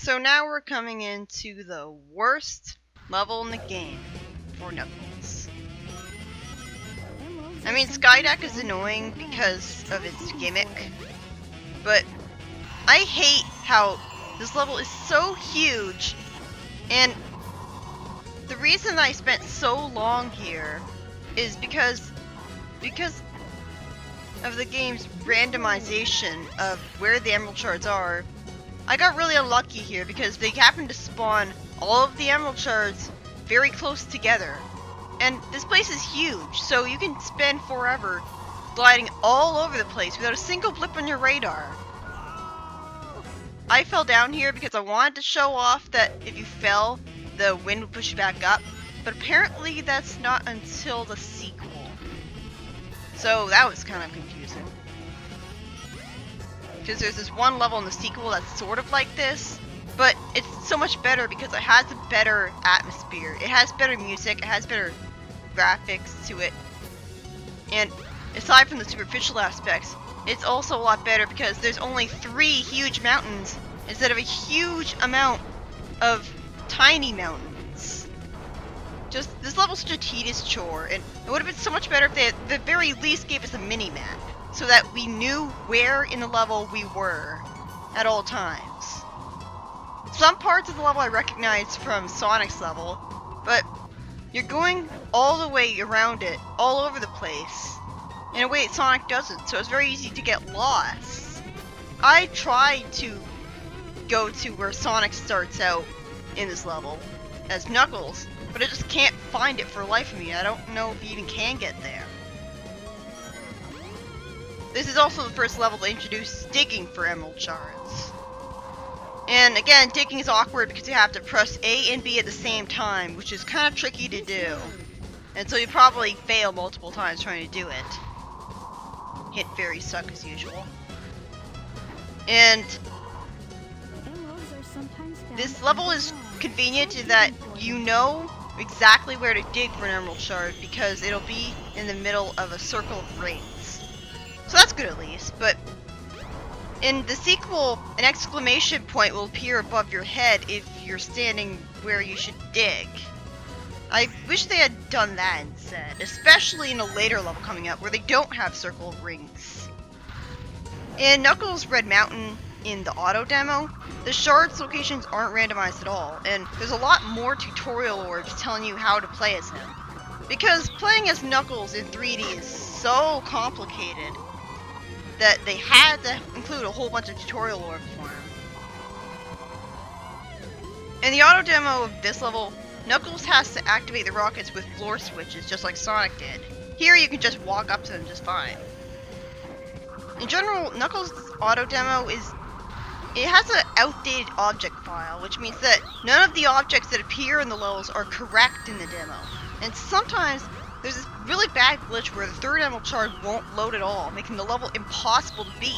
So now we're coming into the worst level in the game for Knuckles. I mean, Skydeck is annoying because of its gimmick, but I hate how this level is so huge, and the reason I spent so long here is because of the game's randomization of where the emerald shards are. I got really unlucky here because they happened to spawn all of the emerald shards very close together. And this place is huge, so you can spend forever gliding all over the place without a single blip on your radar. I fell down here because I wanted to show off that if you fell, the wind would push you back up, but apparently that's not until the sequel. So that was kind of confusing. Because there's this one level in the sequel that's sort of like this, but it's so much better because it has a better atmosphere. It has better music, it has better graphics to it. And aside from the superficial aspects, it's also a lot better because there's only 3 huge mountains instead of a huge amount of tiny mountains. Just, this level's such a tedious chore, and it would have been so much better if they at the very least gave us a mini-map, so that we knew where in the level we were at all times. Some parts of the level I recognize from Sonic's level, but you're going all the way around it, all over the place, in a way that Sonic doesn't, so it's very easy to get lost. I tried to go to where Sonic starts out in this level, as Knuckles, but I just can't find it for the life of me. I don't know if you even can get there. This is also the first level to introduce digging for emerald shards. And again, digging is awkward because you have to press A and B at the same time, which is kind of tricky to do. And so you probably fail multiple times trying to do it. Hit fairy suck as usual. And this level is convenient in that you know exactly where to dig for an emerald shard because it'll be in the middle of a circle of rings. So that's good at least, but in the sequel, an exclamation point will appear above your head if you're standing where you should dig. I wish they had done that instead, especially in a later level coming up where they don't have circle of rings. In Knuckles Red Mountain in the auto demo, the shards locations aren't randomized at all, and there's a lot more tutorial orbs telling you how to play as him. Because playing as Knuckles in 3D is so complicated that they had to include a whole bunch of tutorial orbs for him. In the auto demo of this level, Knuckles has to activate the rockets with floor switches just like Sonic did. Here you can just walk up to them just fine. In general, Knuckles' auto demo it has an outdated object file, which means that none of the objects that appear in the levels are correct in the demo. And sometimes there's this really bad glitch where the third emerald shard won't load at all, making the level impossible to beat.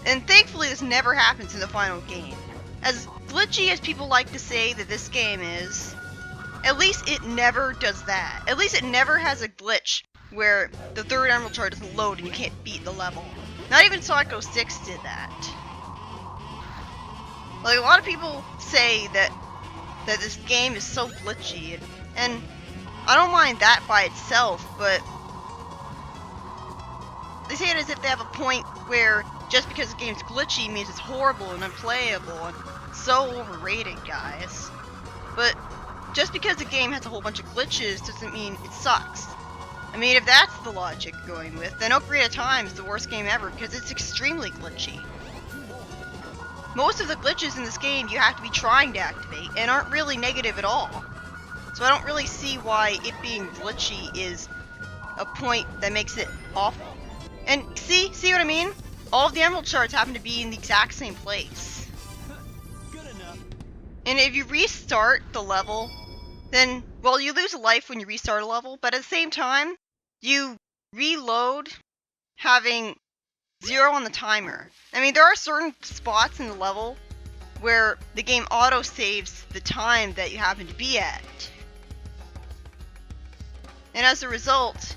And thankfully this never happens in the final game. As glitchy as people like to say that this game is, at least it never does that. At least it never has a glitch where the third emerald shard doesn't load and you can't beat the level. Not even Sonic 06 did that. Like, a lot of people say that this game is so glitchy, and I don't mind that by itself, but they say it as if they have a point where just because the game's glitchy means it's horrible and unplayable and so overrated, guys. But just because the game has a whole bunch of glitches doesn't mean it sucks. I mean, if that's the logic you're going with, then Ocarina of Time is the worst game ever because it's extremely glitchy. Most of the glitches in this game you have to be trying to activate and aren't really negative at all. So I don't really see why it being glitchy is a point that makes it awful. And see what I mean? All of the emerald shards happen to be in the exact same place. Good enough. And if you restart the level, then, well, you lose a life when you restart a level, but at the same time, you reload having 0 on the timer. I mean, there are certain spots in the level where the game auto-saves the time that you happen to be at. And as a result,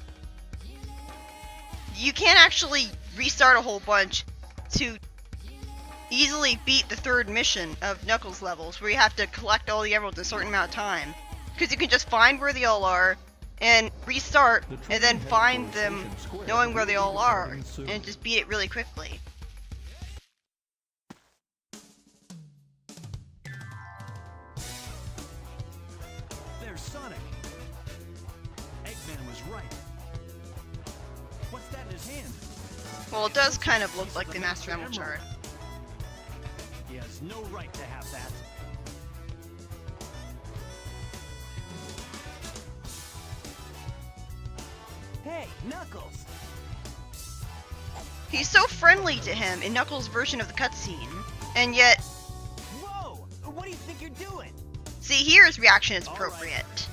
you can't actually restart a whole bunch to easily beat the third mission of Knuckles levels, where you have to collect all the emeralds in a certain amount of time. Because you can just find where they all are, and restart, and then find them knowing where they all are, and just beat it really quickly. There's Sonic. Eggman was right. What's that in his hand? Well, it does kind of look like the Master Emerald Shard. He has no right to have that. Hey, Knuckles! He's so friendly to him in Knuckles' version of the cutscene, and yet, Whoa! What do you think you're doing? see, here his reaction is appropriate.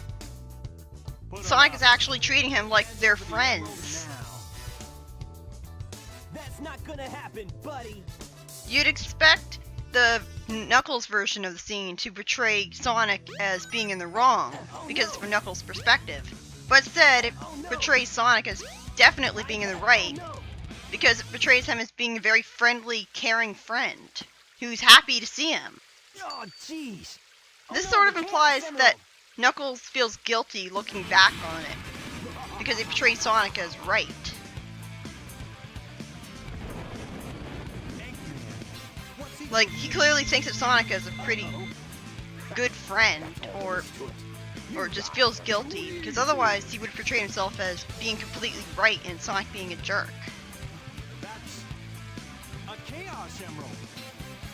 Sonic is actually treating him like they're friends. That's not gonna happen, buddy. You'd expect the Knuckles version of the scene to portray Sonic as being in the wrong, because it's from Knuckles' perspective. But instead, it portrays Sonic as definitely being in the right, because it portrays him as being a very friendly, caring friend, who's happy to see him. Oh, jeez. This sort of implies that Knuckles feels guilty looking back on it, because it portrays Sonic as right. Like, he clearly thinks of Sonic as a pretty good friend, or just feels guilty, because otherwise he would portray himself as being completely right and Sonic being a jerk. That's a Chaos Emerald.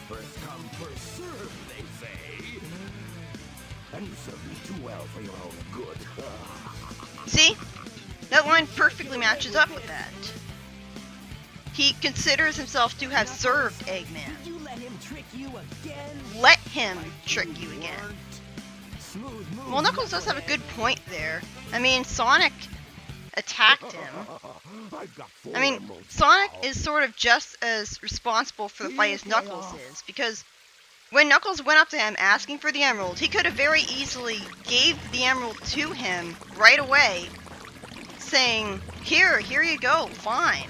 First come, first serve, they say. And you serve me too well for your own good. See? That line perfectly matches up with that. He considers himself to have served Eggman. Did you let him trick you again? Let him trick you again. Smooth move. Well, Knuckles does have a good point there. I mean, Sonic attacked him. I've got four I mean, emeralds Sonic now. is sort of just as responsible for the fight as Knuckles is, because when Knuckles went up to him asking for the emerald, he could have very easily gave the emerald to him right away, saying, here you go, fine.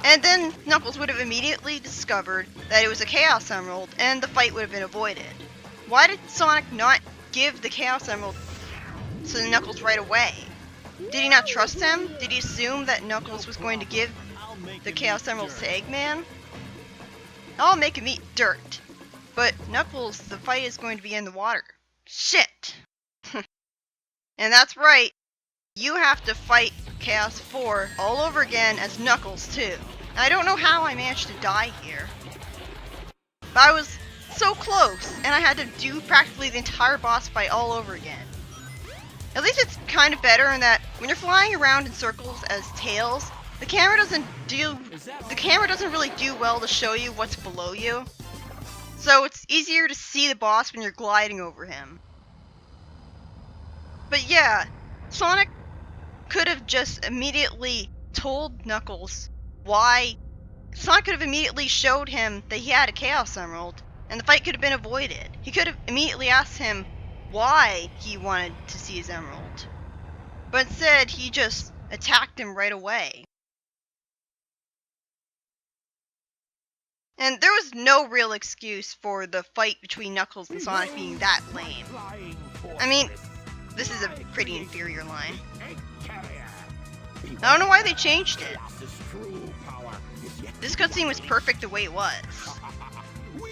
And then Knuckles would have immediately discovered that it was a Chaos Emerald, and the fight would have been avoided. Why did Sonic not give the Chaos Emerald to Knuckles right away? Did he not trust him? Did he assume that Knuckles was going to give the Chaos Emeralds to Eggman? I'll make him eat dirt. But Knuckles, the fight is going to be in the water. Shit! And that's right. You have to fight Chaos 4 all over again as Knuckles too. And I don't know how I managed to die here. But I was so close, and I had to do practically the entire boss fight all over again. At least it's kind of better in that when you're flying around in circles as Tails, the camera doesn't really do well to show you what's below you. So it's easier to see the boss when you're gliding over him. But yeah, Sonic could have just immediately told Knuckles why. Sonic could have immediately showed him that he had a Chaos Emerald, and the fight could have been avoided. He could have immediately asked him why he wanted to see his emerald. But instead, he just attacked him right away. And there was no real excuse for the fight between Knuckles and Sonic being that lame. I mean, this is a pretty inferior line. I don't know why they changed it. This cutscene was perfect the way it was.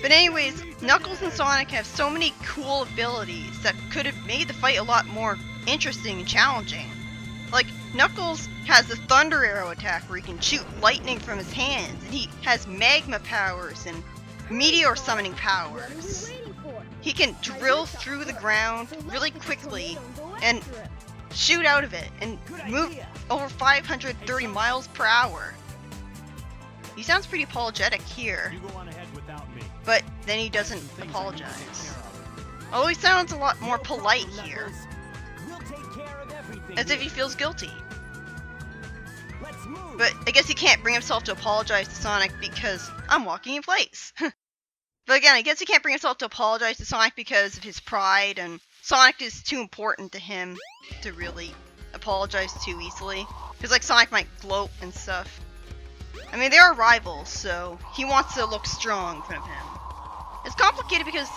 But anyways, Knuckles and Sonic have so many cool abilities that could have made the fight a lot more interesting and challenging. Like, Knuckles has the Thunder Arrow attack where he can shoot lightning from his hands, and he has magma powers and meteor summoning powers. He can drill through the ground really quickly and shoot out of it and move over 530 miles per hour. He sounds pretty apologetic here, You go on ahead without me. but then he doesn't apologize. Oh, he sounds a lot more polite here, We'll take care of everything. as if he feels guilty. Let's move. But I guess he can't bring himself to apologize to Sonic because I'm walking in place. But again, I guess he can't bring himself to apologize to Sonic because of his pride, and Sonic is too important to him to really apologize too easily. Because like Sonic might gloat and stuff. I mean, they are rivals, so he wants to look strong in front of him. It's complicated because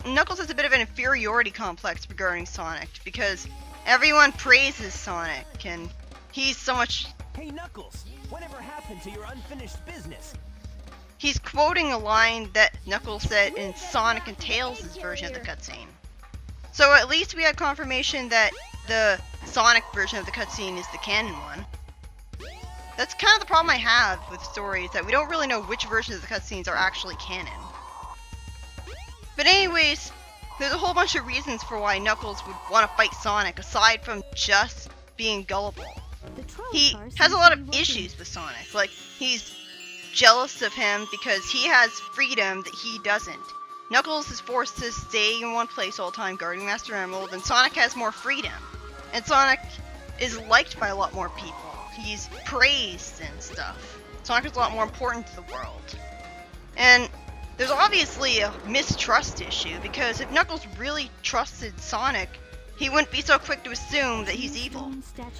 Knuckles has a bit of an inferiority complex regarding Sonic, because everyone praises Sonic, and he's so much... Hey Knuckles, whatever happened to your unfinished business? He's quoting a line that Knuckles said in Sonic and Tails' version of the cutscene. So at least we have confirmation that the Sonic version of the cutscene is the canon one. That's kind of the problem I have with stories, that we don't really know which versions of the cutscenes are actually canon. But anyways, there's a whole bunch of reasons for why Knuckles would want to fight Sonic, aside from just being gullible. He has a lot of issues with Sonic, like he's jealous of him because he has freedom that he doesn't. Knuckles is forced to stay in one place all the time guarding Master Emerald, and Sonic has more freedom. And Sonic is liked by a lot more people. He's praised and stuff. Sonic is a lot more important to the world. And there's obviously a mistrust issue, because if Knuckles really trusted Sonic, he wouldn't be so quick to assume that he's evil.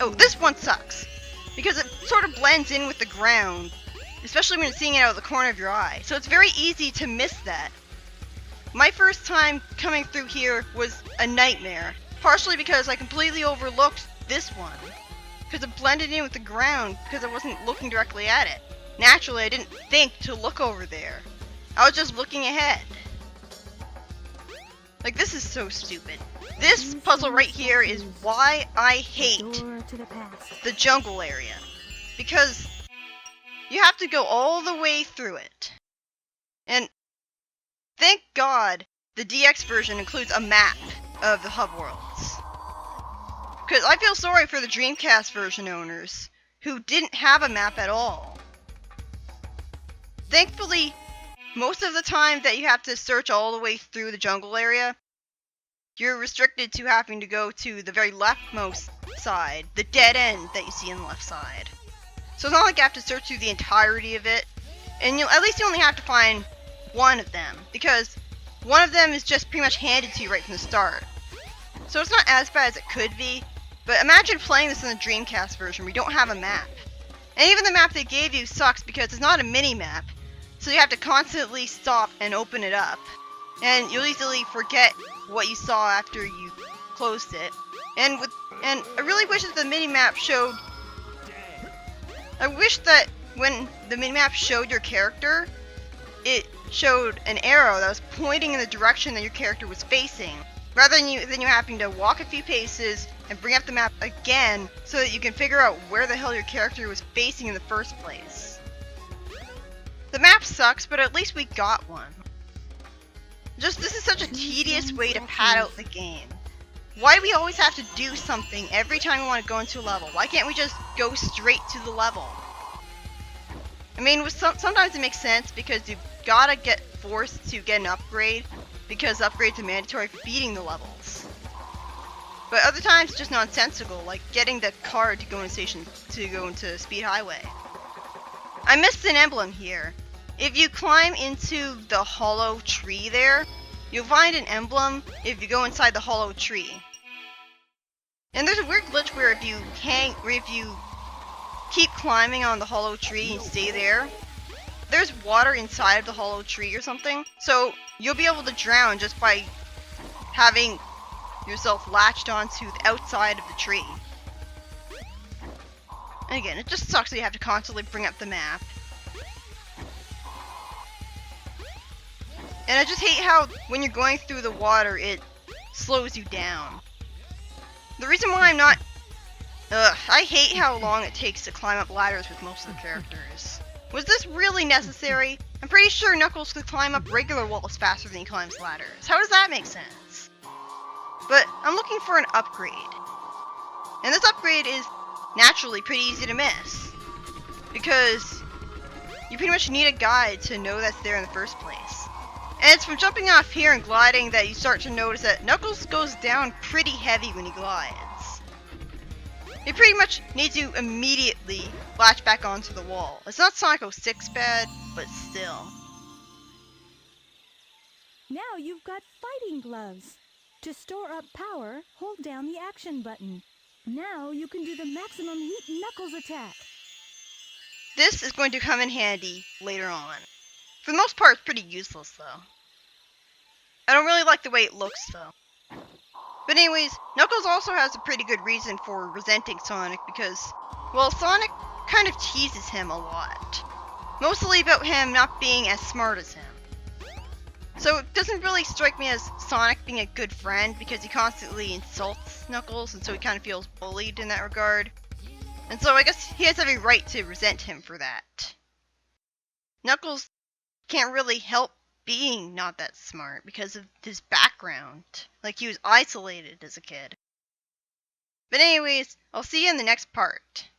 Oh, this one sucks, because it sort of blends in with the ground, especially when you're seeing it out of the corner of your eye. So it's very easy to miss that. My first time coming through here was a nightmare, partially because I completely overlooked this one, because it blended in with the ground because I wasn't looking directly at it. Naturally, I didn't think to look over there. I was just looking ahead. Like, this is so stupid. This puzzle right here is why I hate the jungle area. Because you have to go all the way through it. And thank God the DX version includes a map of the hub worlds. Because I feel sorry for the Dreamcast version owners who didn't have a map at all. Thankfully, most of the time that you have to search all the way through the jungle area, you're restricted to having to go to the very leftmost side, the dead end that you see on the left side. So it's not like you have to search through the entirety of it, and at least you only have to find one of them, because one of them is just pretty much handed to you right from the start. So it's not as bad as it could be, but imagine playing this in the Dreamcast version where you don't have a map. And even the map they gave you sucks because it's not a mini-map, so you have to constantly stop and open it up. And you'll easily forget what you saw after you closed it. And I really wish that the mini-map showed... I wish that when the mini-map showed your character, it showed an arrow that was pointing in the direction that your character was facing, rather than you having to walk a few paces and bring up the map again so that you can figure out where the hell your character was facing in the first place. The map sucks, but at least we got one. This is such a tedious way to pad out the game. Why do we always have to do something every time we want to go into a level? Why can't we just go straight to the level? I mean, sometimes it makes sense because you've gotta get forced to get an upgrade, because upgrades are mandatory for beating the levels. But other times it's just nonsensical, like getting the card to go into Speed Highway. I missed an emblem here. If you climb into the hollow tree there, you'll find an emblem if you go inside the hollow tree. And there's a weird glitch where if you keep climbing on the hollow tree and stay there, there's water inside of the hollow tree or something. So you'll be able to drown just by having yourself latched onto the outside of the tree. And again, it just sucks that you have to constantly bring up the map. And I just hate how when you're going through the water, it slows you down. The reason why I'm not... I hate how long it takes to climb up ladders with most of the characters. Was this really necessary? I'm pretty sure Knuckles could climb up regular walls faster than he climbs ladders. How does that make sense? But I'm looking for an upgrade. And this upgrade is naturally pretty easy to miss, because you pretty much need a guide to know that's there in the first place. And it's from jumping off here and gliding that you start to notice that Knuckles goes down pretty heavy when he glides. You pretty much need to immediately latch back onto the wall. It's not Sonic 06 bad, but still. Now you've got fighting gloves. To store up power, hold down the action button. Now you can do the maximum heat Knuckles attack. This is going to come in handy later on. For the most part, it's pretty useless, though. I don't really like the way it looks, though. But anyways, Knuckles also has a pretty good reason for resenting Sonic because, well, Sonic kind of teases him a lot. Mostly about him not being as smart as him. So it doesn't really strike me as Sonic being a good friend because he constantly insults Knuckles, and so he kind of feels bullied in that regard. And so I guess he has every right to resent him for that. Knuckles can't really help being not that smart because of his background. Like, he was isolated as a kid. But anyways, I'll see you in the next part.